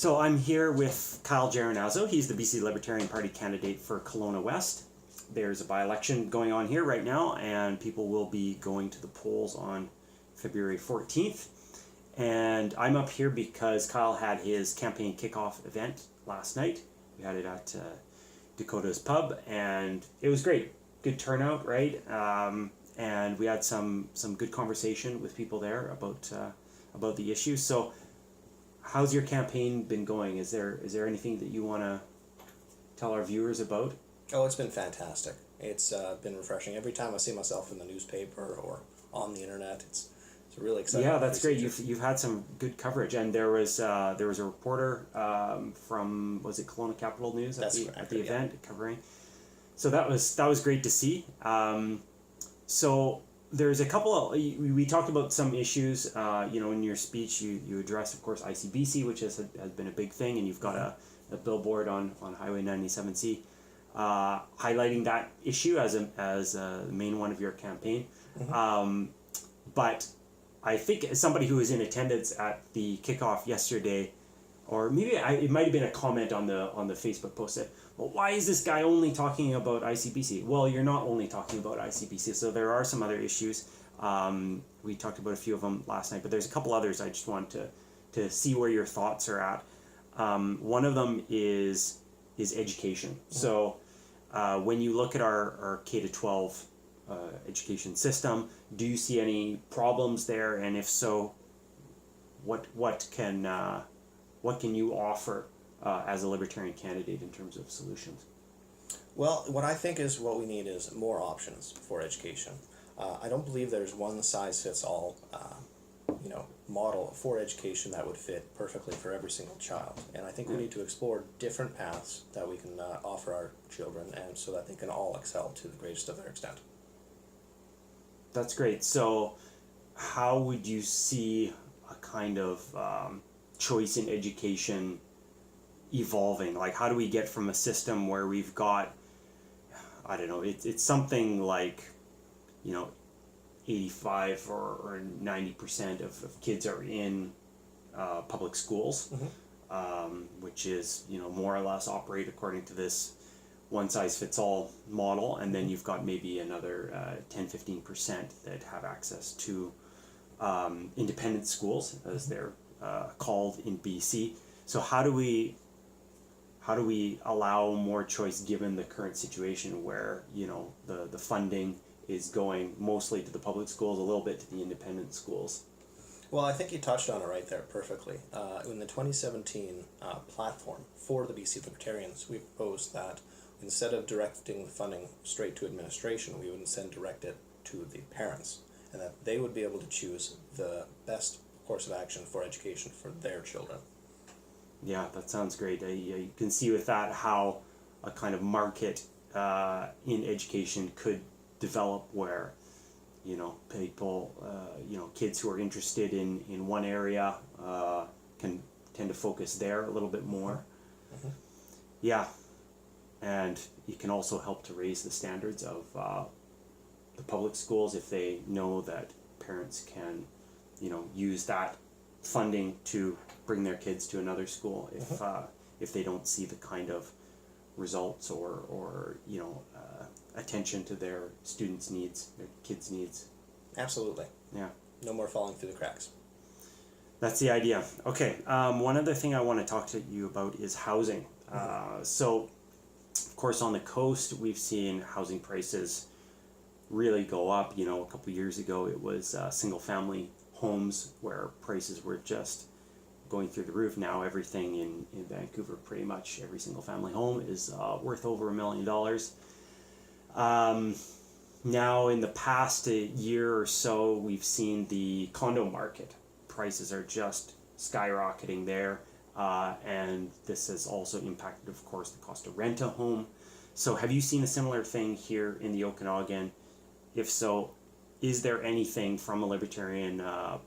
So I'm here with Kyle Geronazzo. He's the BC Libertarian Party candidate for Kelowna-West. There's a by-election going on here right now, and people will be going to the polls on February 14th. And I'm up here because Kyle had his campaign kickoff event last night. We had it at Dakota's Pub, and it was great. Good turnout, right? And we had some good conversation with people there about the issues. So, how's your campaign been going? Is there anything that you want to tell our viewers about? Oh, it's been fantastic. It's been refreshing. Every time I see myself in the newspaper or on the internet, it's really exciting. Yeah, that's great. You've had some good coverage, and there was a reporter from, was it Kelowna Capital News at the event covering. So that was great to see. So there's a couple of, we talked about some issues. In your speech you addressed, of course, ICBC, which has been a big thing, and you've got a billboard on Highway 97C highlighting that issue as a main one of your campaign. But I think as somebody who was in attendance at the kickoff yesterday, or maybe it might have been a comment on the Facebook post that, well, why is this guy only talking about ICBC? Well, you're not only talking about ICBC, so there are some other issues. We talked about a few of them last night, but there's a couple others I just want to see where your thoughts are at. One of them is education. So when you look at our K-12 education system, do you see any problems there? And if so, what can you offer as a libertarian candidate in terms of solutions? Well, what I think is what we need is more options for education. I don't believe there's one size fits all model for education that would fit perfectly for every single child. And I think we need to explore different paths that we can offer our children, and so that they can all excel to the greatest of their extent. That's great. So how would you see a kind of choice in education evolving? Like, how do we get from a system where we've got, I don't know, it's something like, 85 or 90% of kids are in public schools, which is, more or less operate according to this one-size-fits-all model, and then you've got maybe another 10-15% that have access to independent schools, as they're called in BC. So how do we allow more choice given the current situation where the funding is going mostly to the public schools, a little bit to the independent schools? Well, I think you touched on it right there perfectly. In the 2017 platform for the BC Libertarians, we proposed that instead of directing the funding straight to administration, we would instead direct it to the parents, and that they would be able to choose the best course of action for education for their children. Yeah, that sounds great. You can see with that how a kind of market in education could develop where, people, kids who are interested in one area can tend to focus there a little bit more. Yeah, and it can also help to raise the standards of the public schools if they know that parents can, use that funding to bring their kids to another school if they don't see the kind of results or attention to their students' needs, their kids' needs. Absolutely. Yeah. No more falling through the cracks. That's the idea. Okay. One other thing I want to talk to you about is housing. So, of course, on the coast, we've seen housing prices really go up. A couple of years ago, it was single-family homes where prices were just going through the roof. Now everything in Vancouver, pretty much every single-family home is worth over $1 million. Now, in the past year or so, we've seen the condo market. Prices are just skyrocketing there. And this has also impacted, of course, the cost to rent a home. So have you seen a similar thing here in the Okanagan? If so, is there anything from a libertarian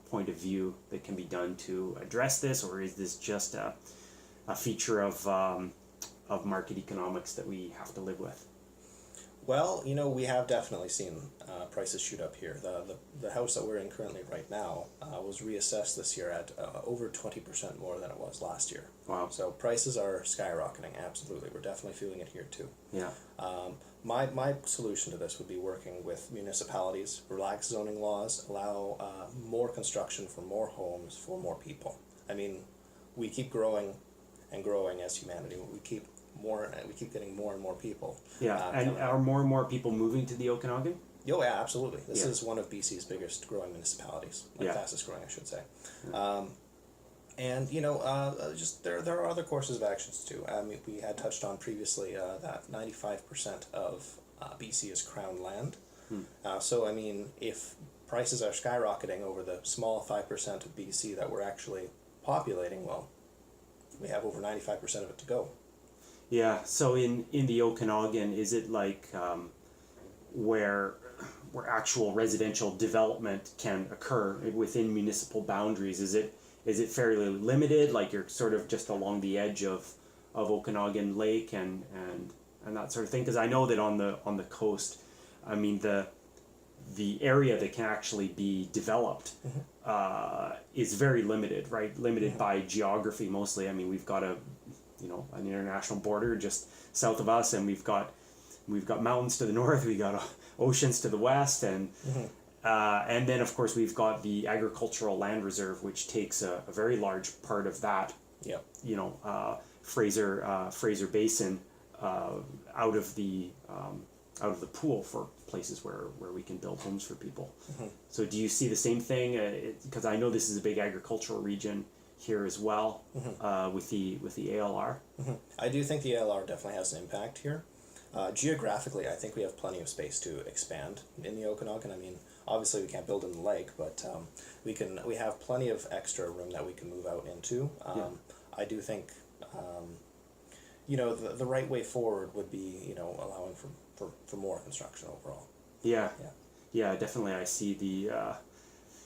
point of view that can be done to address this, or is this just a feature of market economics that we have to live with? Well, we have definitely seen prices shoot up here. The house that we're in currently right now was reassessed this year at over 20% more than it was last year. Wow. So prices are skyrocketing, absolutely. We're definitely feeling it here too. Yeah. My solution to this would be working with municipalities, relax zoning laws, allow more construction for more homes, for more people. I mean, we keep growing and growing as humanity. We keep getting more and more people. Yeah, and are more and more people moving to the Okanagan? Oh yeah, absolutely. This is one of BC's biggest growing municipalities, fastest growing, I should say. And just there are other courses of actions too. I mean, we had touched on previously that 95% of BC is crown land. So I mean, if prices are skyrocketing over the small 5% of BC that we're actually populating, well, we have over 95% of it to go. Yeah. So in the Okanagan, is it like where actual residential development can occur within municipal boundaries? Is it fairly limited? Like you're sort of just along the edge of Okanagan Lake and that sort of thing? Because I know that on the coast, I mean the area that can actually be developed is very limited, right? Limited by geography mostly. I mean, we've got an international border just south of us, and we've got mountains to the north, we've got oceans to the west, and then of course we've got the agricultural land reserve, which takes a very large part of that. Yep. Fraser Basin out of the pool for places where we can build homes for people. So do you see the same thing? Because I know this is a big agricultural region here as well, with the ALR. I do think the ALR definitely has an impact here. Geographically, I think we have plenty of space to expand in the Okanagan. I mean, obviously we can't build in the lake, but we have plenty of extra room that we can move out into. I do think the right way forward would be allowing for more construction overall. Yeah, definitely. I see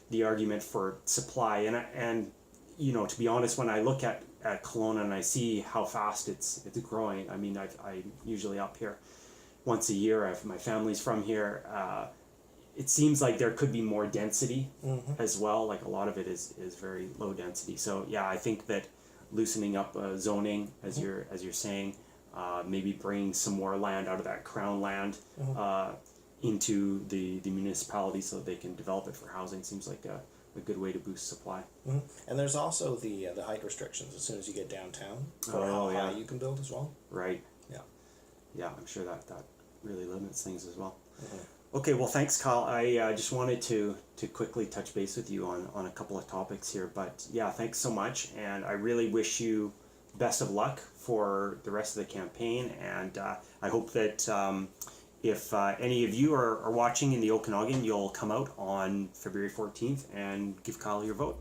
the argument for supply, and to be honest, when I look at Kelowna and I see how fast it's growing, I mean, I usually up here once a year. My family's from here. It seems like there could be more density as well. Like a lot of it is very low density. So yeah, I think that loosening up zoning, as you're saying, maybe bringing some more land out of that crown land into the municipality so they can develop it for housing seems like a good way to boost supply. And there's also the height restrictions as soon as you get downtown for how high you can build as well. Right. Yeah, I'm sure that really limits things as well. Okay, well, thanks, Kyle. I just wanted to quickly touch base with you on a couple of topics here, but yeah, thanks so much, and I really wish you best of luck for the rest of the campaign, and I hope that if any of you are watching in the Okanagan, you'll come out on February 14th and give Kyle your vote.